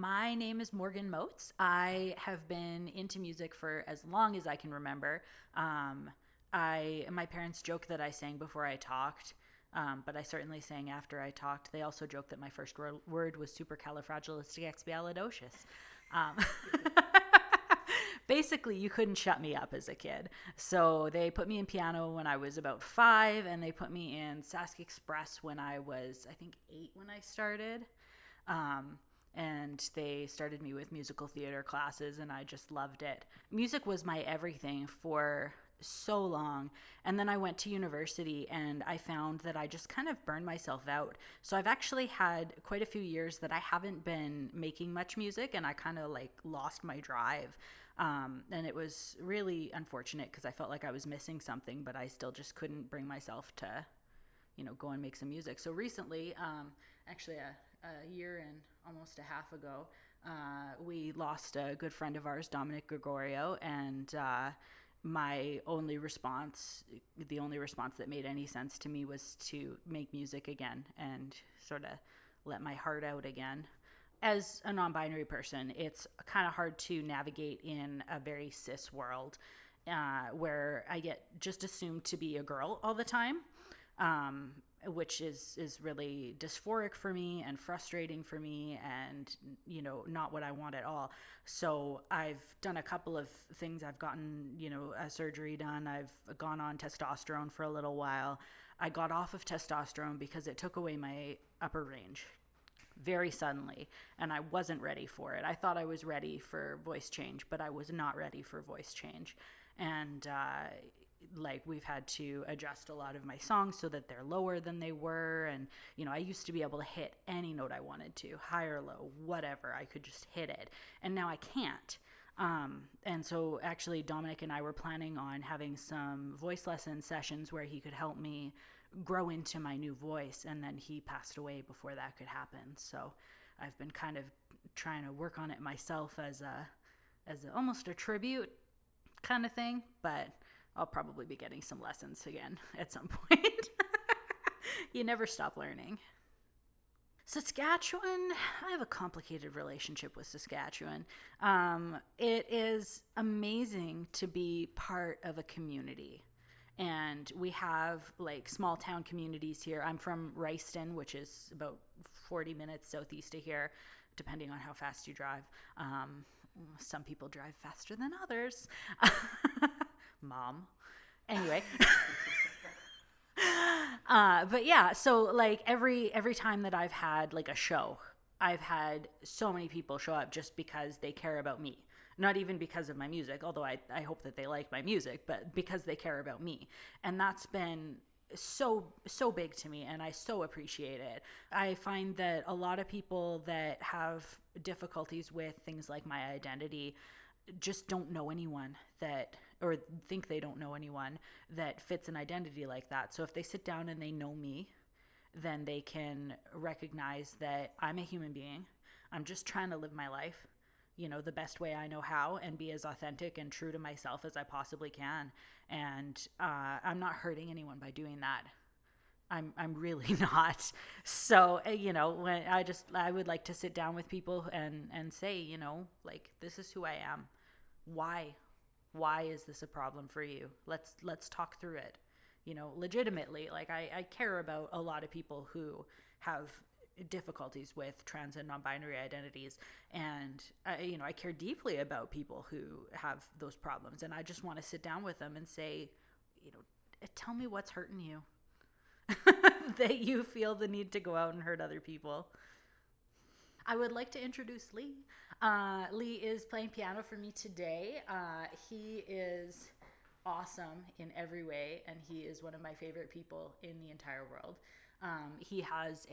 My name is Morgan Moats. I have been into music for as long as I can remember. My parents joke that I sang before I talked, but I certainly sang after I talked. They also joke that my first word was supercalifragilisticexpialidocious. Um, Basically, you couldn't shut me up as a kid. So they put me in piano when I was about 5, and they put me in Sask Express when I was, I think, 8 when I started. And they started me with musical theater classes, and I just loved it. Music was my everything for so long. And then I went to university, and I found that I just kind of burned myself out. So I've actually had quite a few years that I haven't been making much music, and I kind of like lost my drive. And it was really unfortunate because I felt like I was missing something, but I still just couldn't bring myself to, go and make some music. So recently, actually a year and almost a half ago, we lost a good friend of ours, Dominic Gregorio, and my only response, the only response that made any sense to me, was to make music again and sort of let my heart out again. As a non-binary person, it's kind of hard to navigate in a very cis world where I get just assumed to be a girl all the time, which is really dysphoric for me and frustrating for me, and not what I want at all. So I've done a couple of things. I've gotten a surgery done. I've gone on testosterone for a little while. I got off of testosterone because it took away my upper range very suddenly, and I wasn't ready for it. I thought I was ready for voice change, but I was not ready for voice change. And we've had to adjust a lot of my songs so that they're lower than they were. And I used to be able to hit any note I wanted to, high or low, whatever. I could just hit it, and now I can't. And so actually Dominic and I were planning on having some voice lesson sessions where he could help me grow into my new voice, and then he passed away before that could happen. So I've been kind of trying to work on it myself as almost a tribute kind of thing, but I'll probably be getting some lessons again at some point. You never stop learning. Saskatchewan, I have a complicated relationship with Saskatchewan. It is amazing to be part of a community. And we have like small town communities here. I'm from Riceton, which is about 40 minutes southeast of here, depending on how fast you drive. Some people drive faster than others. Mom. Anyway. But yeah, so like every time that I've had like a show, I've had so many people show up just because they care about me. Not even because of my music, although I hope that they like my music, but because they care about me. And that's been so big to me, and I so appreciate it. I find that a lot of people that have difficulties with things like my identity just don't know anyone that, or think they don't know anyone that fits an identity like that. So if they sit down and they know me, then they can recognize that I'm a human being. I'm just trying to live my life, the best way I know how, and be as authentic and true to myself as I possibly can. And I'm not hurting anyone by doing that. I'm really not. So, when I would like to sit down with people and say, like, this is who I am. Why is this a problem for you? Let's talk through it. Legitimately, like I care about a lot of people who have difficulties with trans and non-binary identities, and I care deeply about people who have those problems, and I just want to sit down with them and say, tell me what's hurting you that you feel the need to go out and hurt other people. I would like to introduce Lee. Lee is playing piano for me today. He is awesome in every way, and he is one of my favorite people in the entire world. He has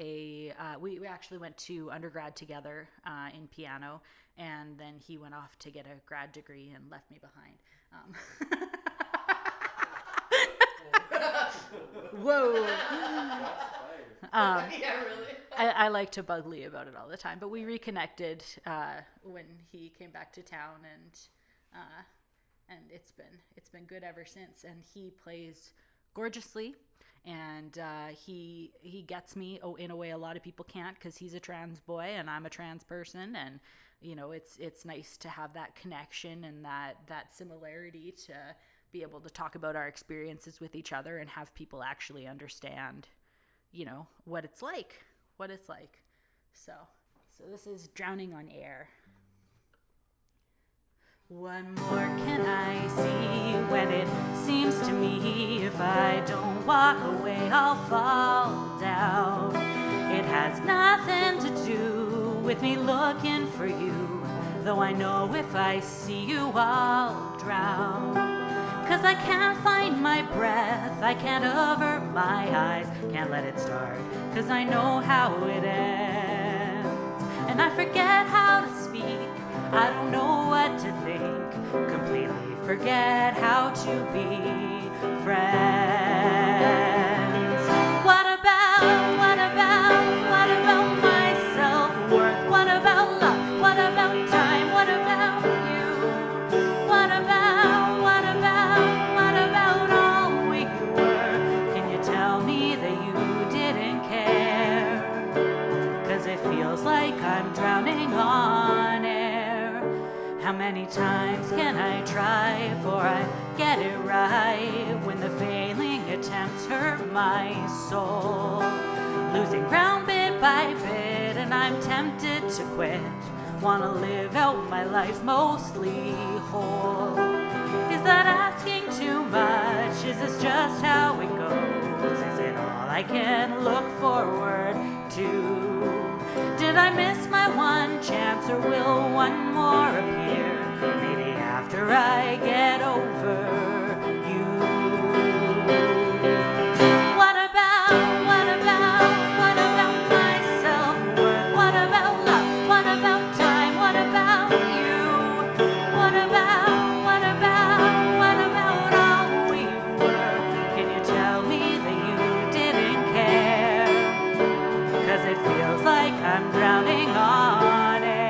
we actually went to undergrad together in piano, and then he went off to get a grad degree and left me behind. Whoa. Yeah, really. I like to bug Lee about it all the time, but we reconnected when he came back to town, and it's been good ever since. And he plays gorgeously. And he gets me in a way a lot of people can't, because he's a trans boy and I'm a trans person. And it's nice to have that connection and that similarity to be able to talk about our experiences with each other and have people actually understand what it's like. So this is Drowning on Air. What more can I see when it seems to me if I don't walk away I'll fall down? It has nothing to do with me looking for you, though I know if I see you I'll drown. 'Cause I can't find my breath, I can't avert my eyes, can't let it start, 'cause I know how it ends. And I forget how to speak, I don't know what to think, completely forget how to be friends. What about my self-worth? What about love? What about time? What about you? What about all we were? Can you tell me that you didn't care? 'Cause it feels like I'm drowning on air. How many times can I try before I get it right, when the failing attempts hurt my soul? Losing ground bit by bit and I'm tempted to quit. Wanna live out my life mostly whole. Is that asking too much? Is this just how it goes? Is it all I can look forward to? Did I miss my one chance, or will one more appear? Maybe after I get over you. What about my self-worth? What about love? What about time? What about you? What about all we were? Can you tell me that you didn't care? 'Cause it feels like I'm drowning on air.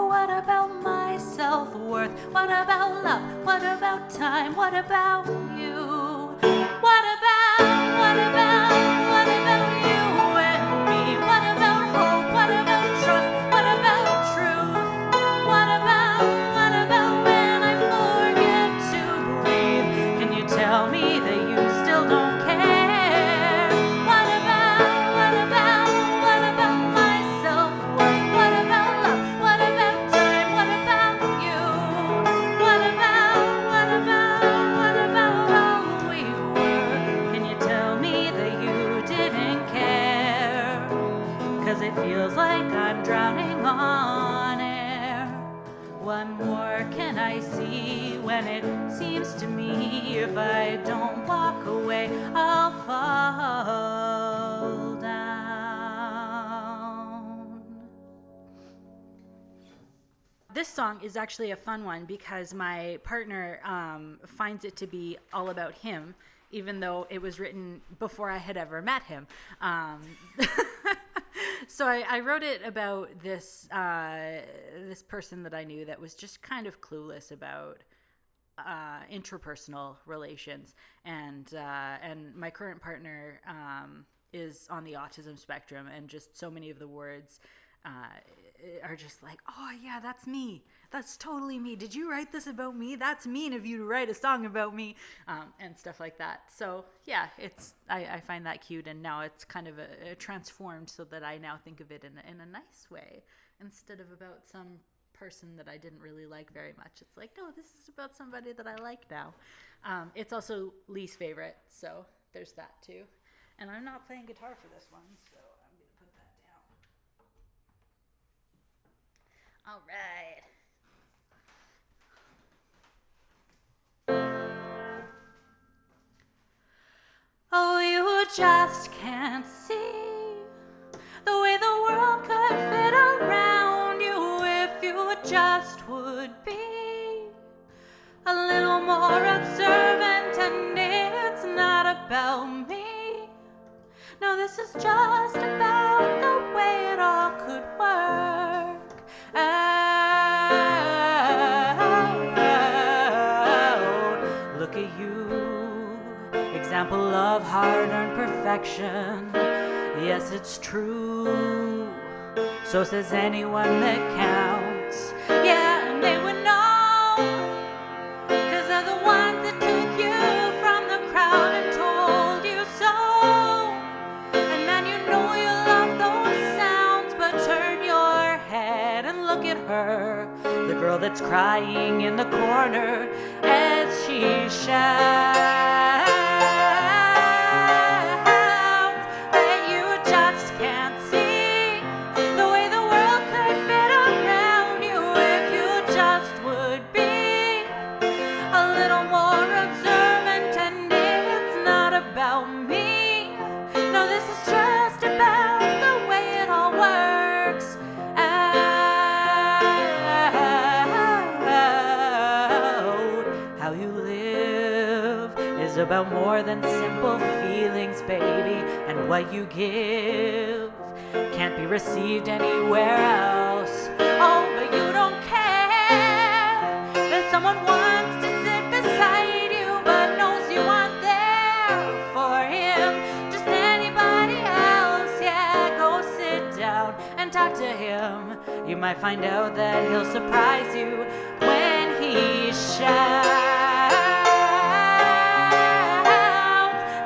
What about my self-worth? What about love? What about time? What about you? What about you and me? What about hope? What about trust? What about truth? What about when I forget to breathe? Can you tell me that you still don't care? What about my self-worth? What about love? What about time? What about you? What about all we were? Can you tell me that you didn't care? 'Cause it feels like I'm drowning on air. What more can I see when it seems to me if I don't walk away I'll fall down? This song is actually a fun one because my partner finds it to be all about him, even though it was written before I had ever met him. So I wrote it about this person that I knew that was just kind of clueless about interpersonal relations, and my current partner is on the autism spectrum, and just so many of the words are just like, oh yeah, that's me. That's totally me. Did you write this about me? That's mean of you to write a song about me, and stuff like that. So yeah, I find that cute, and now it's kind of a transformed so that I now think of it in a nice way instead of about some person that I didn't really like very much. It's like, no, this is about somebody that I like now. It's also Lee's favorite, so there's that too. And I'm not playing guitar for this one, so I'm going to put that down. All right. Oh, you just can't see the way the world could fit around you if you just would be just about the way it all could work out. Look at you, example of hard-earned perfection. Yes, it's true, so says anyone that counts. Yeah, and they would know, 'cause they're the ones that took you from the crowd and told you so. And then you know you love those sounds, but turn your head and look at her, the girl that's crying in the corner as she shouts that you just can't see the way the world could fit around you if you just would be a little more observant. And it's not about me, no, this is just about the way it all works out. How you live is about more than simple feelings, baby, and what you give can't be received anywhere else. Oh, but you don't care that someone wants to sit beside you but knows you aren't there for him. Just anybody else, yeah, go sit down and talk to him. You might find out that he'll surprise you when he shouts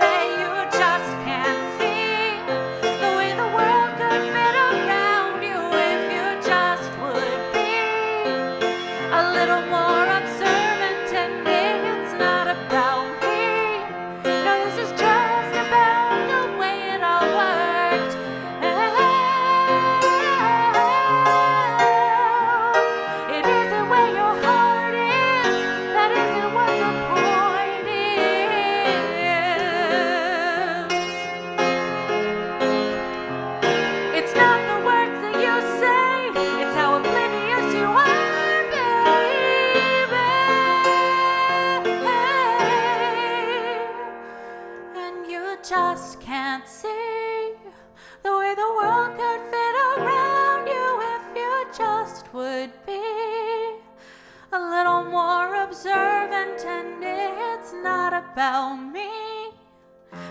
that you just can't see the way the world could fit around you if you just would be a little more observant. And it's not about me, no, this is just about the way it all worked out. It isn't where your heart is, that isn't what the point is. It's not the words that you say, it's how oblivious you are, baby. And you just can't see the way the world could fit around you if you just would be a little more observant. And it's not about me,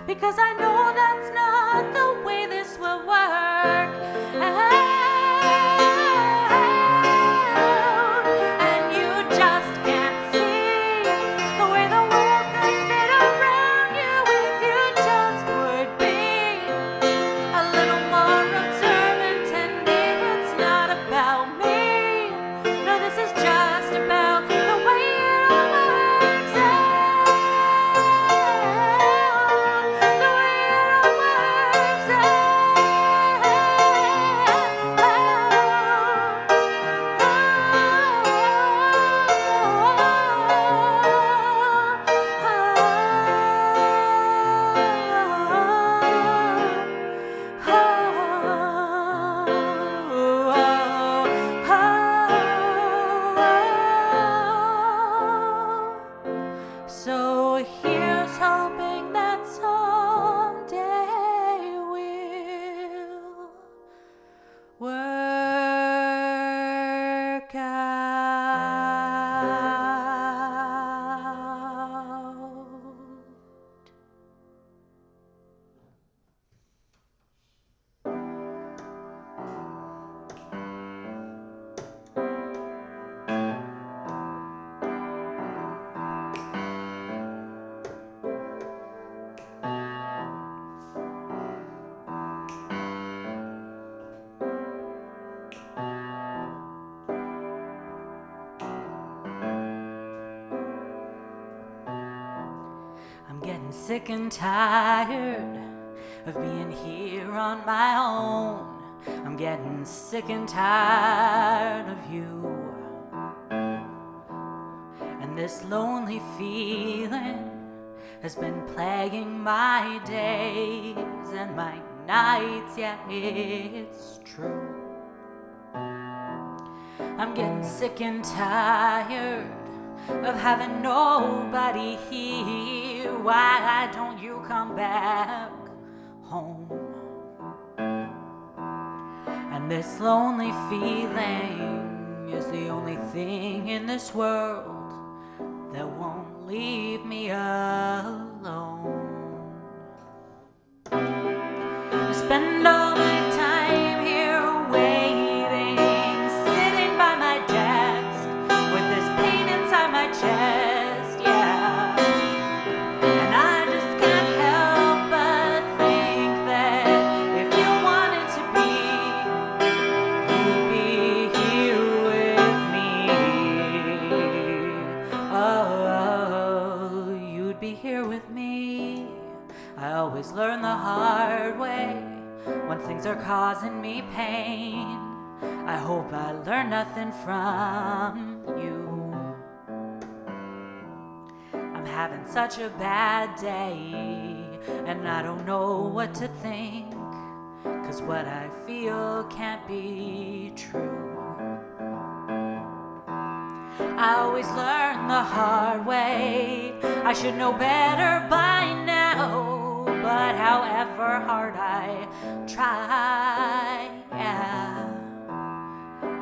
because I know that's not the way this will work out. And you just can't see the way the world could fit around you if you just would be a little more observant. And it's not about me, no, this is just about the way it all works out. The way it all works So here's hoping that someday we'll work out. I'm getting sick and tired of being here on my own. I'm getting sick and tired of you. And this lonely feeling has been plaguing my days and my nights, yeah, it's true. I'm getting sick and tired of having nobody here. Why don't you come back home? This lonely feeling is the only thing in this world that won't leave me alone. I spend all my time here waiting, sitting by my desk with this pain inside my chest, yeah. And I just can't help but think that if you wanted to be, you'd be here with me. Oh, you'd be here with me. I always learn the hard way when things are causing me pain. I hope I learn nothing from you. I'm having such a bad day, and I don't know what to think, 'cause what I feel can't be true. I always learn the hard way. I should know better by now, but however hard I try, yeah,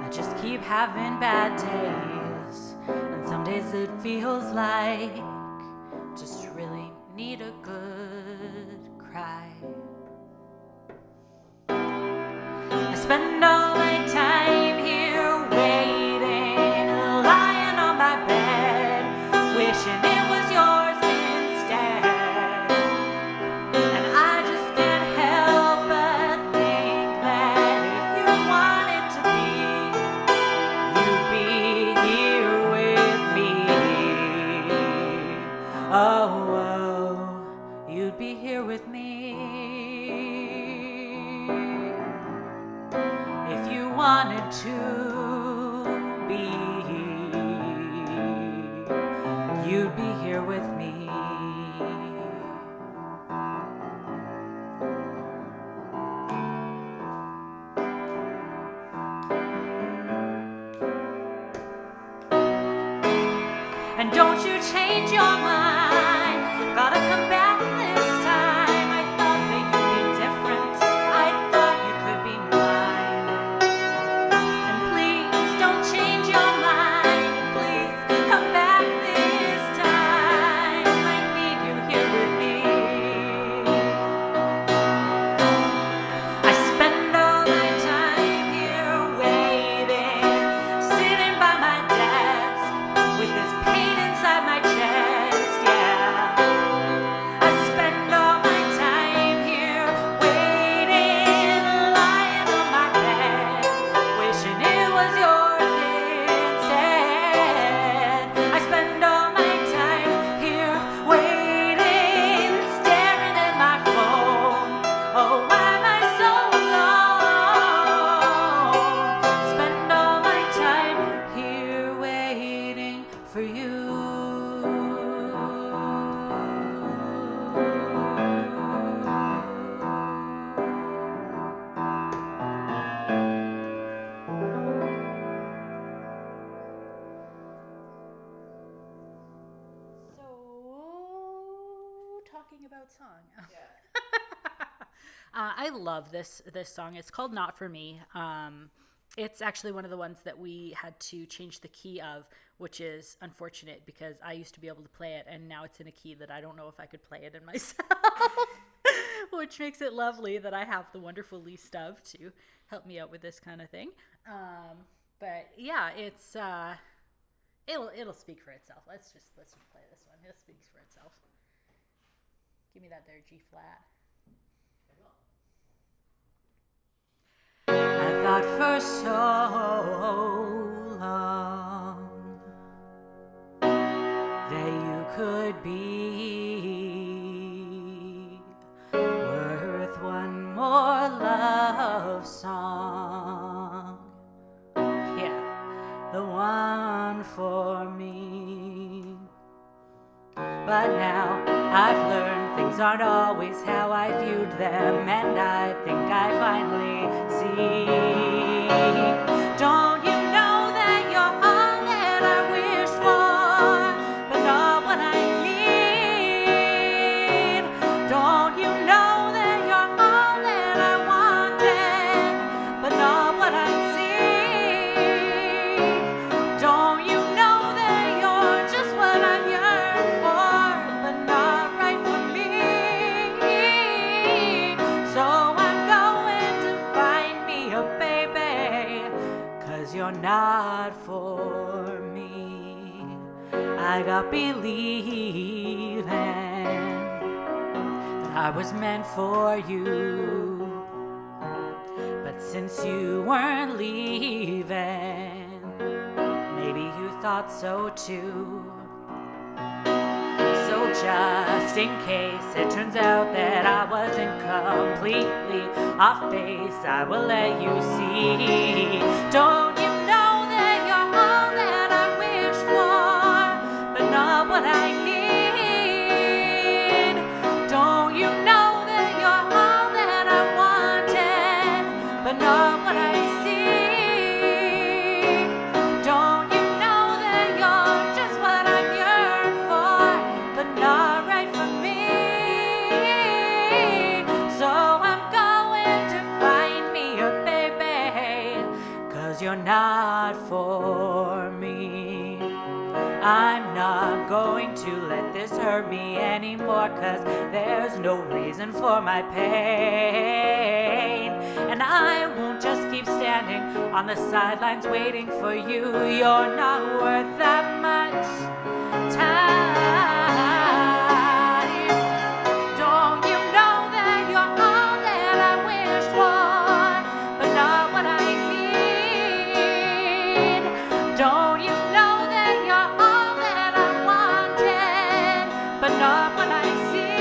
I just keep having bad days, and some days it feels like just really need a good cry. I spend all my time here waiting, lying on my bed, wishing it was yours instead. And I just can't help but think that if you wanted to be, you'd be here with me. Oh, you'd be here with me. If you wanted to be, you'd be here with me. And don't you change your mind, gotta come back this time. I thought that you'd be different, I thought you could be mine. And please don't change your mind, please come back this time. I need you here with me. I spend all my time here waiting, sitting by my desk with this pain inside my chest, yeah. I spend all my time here waiting, lying on my bed, wishing it was yours instead. I spend all my time here waiting, staring at my phone. Oh, why am I so alone? Spend all my time here waiting for you. So, talking about song. I love this song. It's called Not For Me. It's actually one of the ones that we had to change the key of, which is unfortunate because I used to be able to play it, and now it's in a key that I don't know if I could play it in myself, which makes it lovely that I have the wonderful Lee Stubbe to help me out with this kind of thing. But yeah, it's it'll speak for itself. Let's just play this one. It speaks for itself. Give me that there G flat. I thought for so long that you could be worth one more love song. Yeah, the one for me. But now I've learned things aren't always how I viewed them, and I think I finally see. Don't you know that you're all that I wish for, but not what I need? Don't you know that you're all that I wanted, but not what you're not for me. I got believing that I was meant for you, but since you weren't leaving, maybe you thought so too. So just in case it turns out that I wasn't completely off base, I will let you see. Don't you know that you're all that I wish for, but not what I need? Don't you know that you're all that I wanted, but not what I see? Don't you know that you're just what I've yearned for, but not right for me? So I'm going to find me a baby, 'cause you're not for me. I'm not going to let this hurt me anymore, 'cause there's no reason for my pain. And I won't just keep standing on the sidelines waiting for you. You're not worth that much time. Don't you know that you're all that I wished for, but not what I need? Don't you know that you're all that I wanted, but not what I see?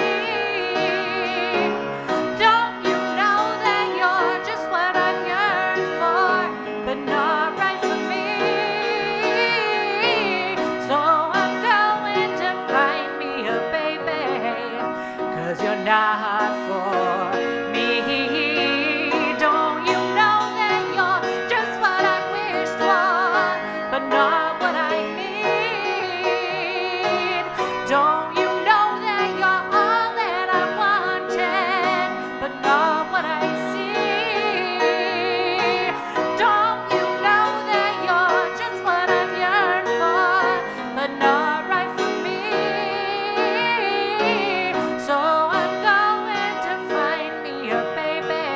Don't you know that you're just what I've yearned for, but not right for me? So I'm going to find me a baby, 'cause you're not for me. Don't you know that you're just what I wished for, but not what I need? Don't you know that you're all that I wanted, but not what I see? Don't you know that you're just what I've yearned for, but not right for me? So I'm going to find me a baby,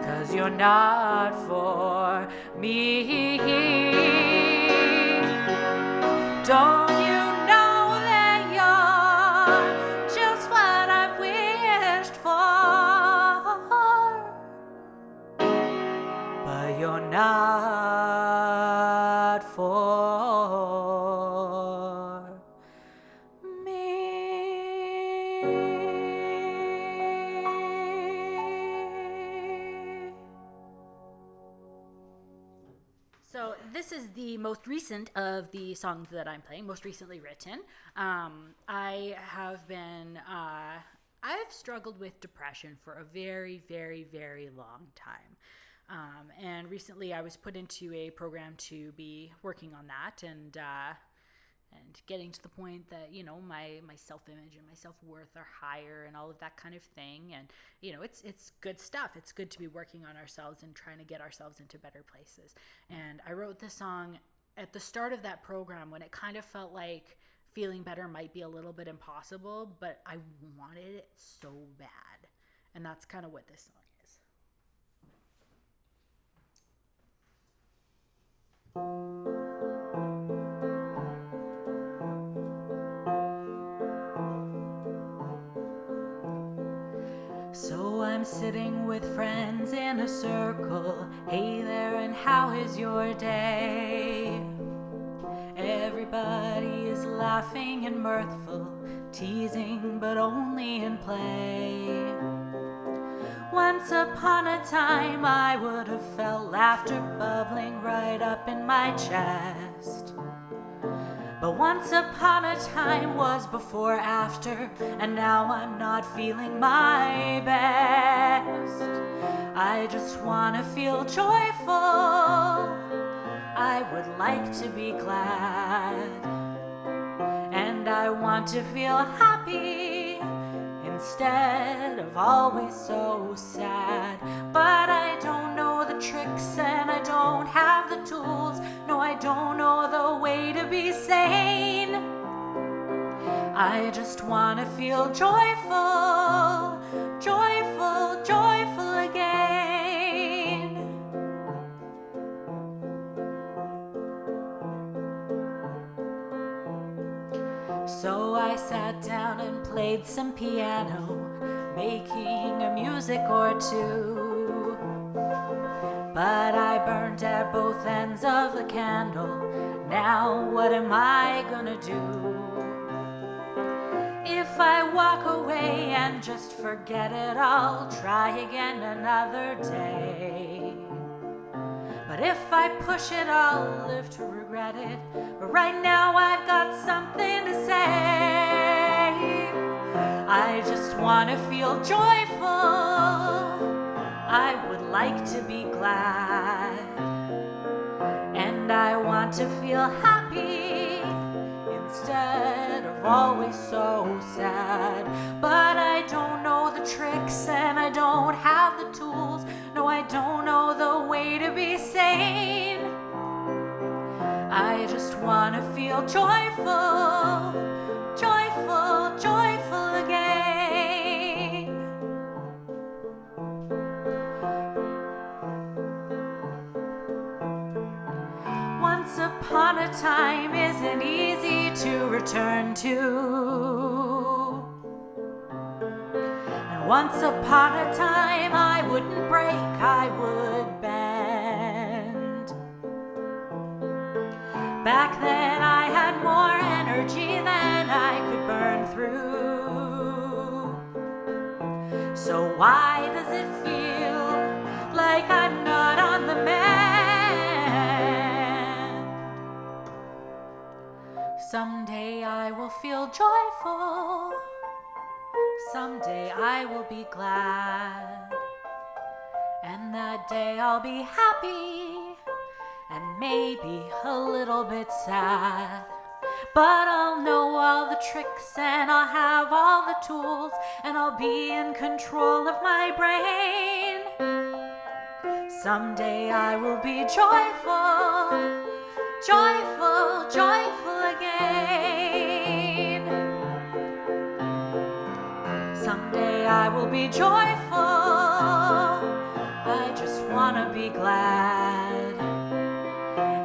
'cause you're not for me. Don't you know that you're just what I've wished for, but you're not for me. So this is the most recent of the songs that I'm playing, most recently written. I have been, I've struggled with depression for a very, very, very long time. And recently I was put into a program to be working on that and getting to the point that, you know, my self-image and my self-worth are higher and all of that kind of thing. And, you know, it's good stuff. It's good to be working on ourselves and trying to get ourselves into better places. And I wrote this song at the start of that program when it kind of felt like feeling better might be a little bit impossible, but I wanted it so bad. And that's kind of what this song is. So I'm sitting with friends in a circle. Hey there, and how is your day? Everybody is laughing and mirthful, teasing but only in play. Once upon a time I would have felt laughter bubbling right up in my chest. But once upon a time was before after, and now I'm not feeling my best. I just want to feel joyful. I would like to be glad. And I want to feel happy instead of always so sad. But I don't know the tricks and I don't have the tools. No, I don't know the way to be sane. I just want to feel joyful, joyful, joyful again. sat down and played some piano, making a music or two. But I burned at both ends of the candle. Now what am I gonna do? If I walk away and just forget it, I'll try again another day. But if I push it, I'll live to regret it. But right now I've got something to say. I just want to feel joyful. I would like to be glad. And I want to feel happy instead of always so sad. But I don't know the tricks and I don't have the tools. No, I don't know the way to be sane. I just want to feel joyful, joyful, joyful again. Once upon a time isn't easy to return to. And once upon a time I wouldn't break, I would bend. Back then I had more energy than I could burn through. So why does it feel like I'm not on the mend? Someday I will feel joyful. Someday I will be glad. And that day I'll be happy and maybe a little bit sad. But I'll know all the tricks and I'll have all the tools and I'll be in control of my brain. Someday I will be joyful, joyful, joyful again. Someday I will be joyful. I just want to be glad.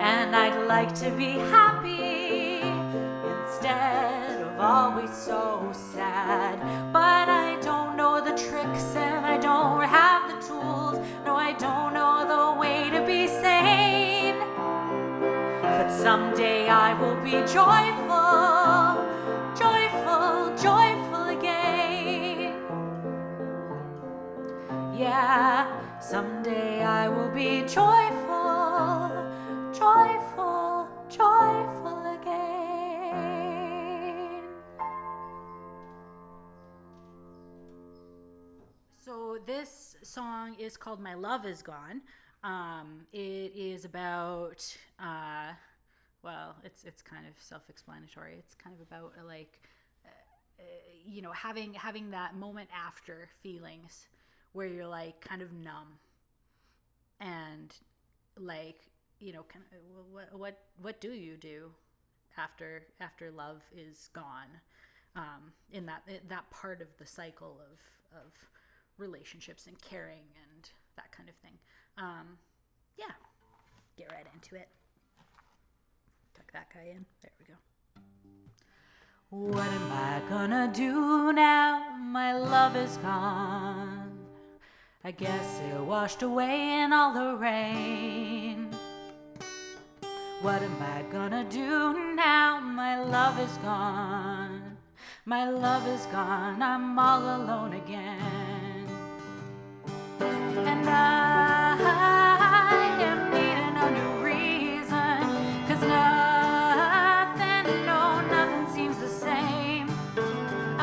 And I'd like to be happy instead of always so sad. But I don't know the tricks and I don't have the tools. No, I don't know the way to be sane. But someday I will be joyful, joyful, joyful again. Yeah, someday I will be joyful, joyful, joyful again. So this song is called My Love Is Gone. It is about, well, it's kind of self-explanatory. It's kind of about having that moment after feelings where you're like kind of numb and like, kind of what do you do after love is gone? In that part of the cycle of relationships and caring and that kind of thing. Yeah, get right into it. Tuck that guy in. There we go. What am I gonna do now? My love is gone. I guess it washed away in all the rain. What am I gonna do now? My love is gone. My love is gone. I'm all alone again. And I am needing a new reason, 'cause nothing seems the same. I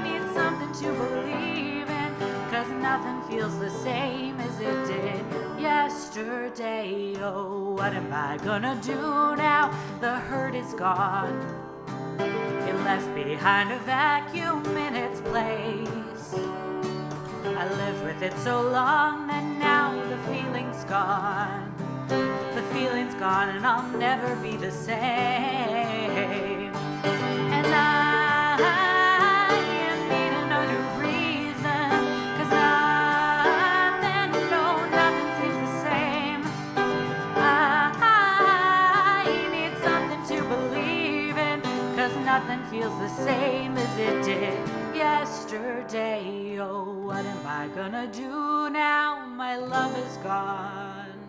need something to believe in, 'cause nothing feels the same as it did yesterday. Oh, what am I gonna do now? The hurt is gone. It left behind a vacuum in its place. I lived with it so long and now the feeling's gone. The feeling's gone and I'll never be the same. And I am needing a new reason, 'cause nothing seems the same. I need something to believe in, 'cause I gonna do now? My love is gone.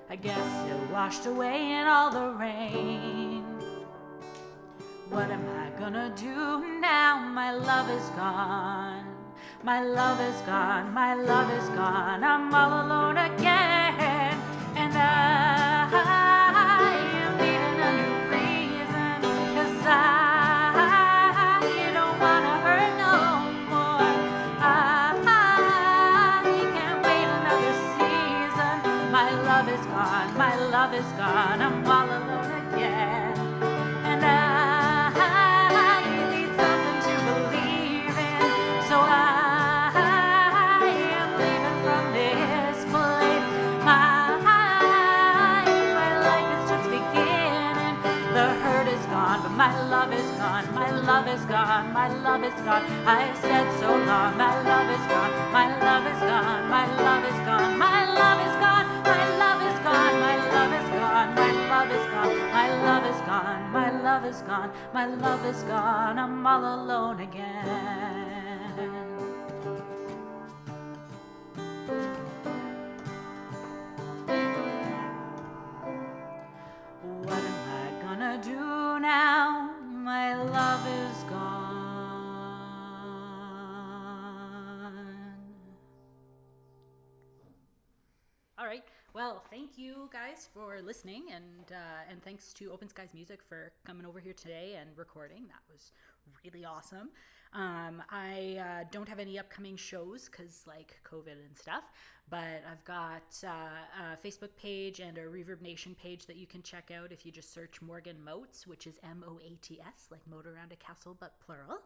I guess it washed away in all the rain. What am I gonna do now? My love is gone. My love is gone. My love is gone. I'm all alone again. And I am needing a new reason. 'Cause I don't wanna hurt no more. I can't wait another season. My love is gone. My love is gone. I'm all alone again. And I need something to believe in. So I am leaving from this place. My life is just beginning. The hurt is gone, but my love is gone. My love is gone. My love is gone. I've said so long. My love is gone. My love is gone. My love is gone. My love is gone. My love is gone. My love is gone. My love is gone. My love is gone. My love is gone. My love is gone. I'm all alone again. What am I gonna do now? My love is gone. All right. Well, thank you guys for listening, and thanks to Open Skies Music for coming over here today and recording. That was really awesome. I don't have any upcoming shows because like COVID and stuff, but I've got a Facebook page and a Reverb Nation page that you can check out if you just search Morgan Moats, which is Moats, like moat around a castle but plural.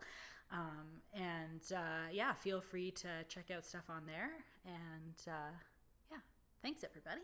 Yeah, feel free to check out stuff on there. And yeah, thanks everybody.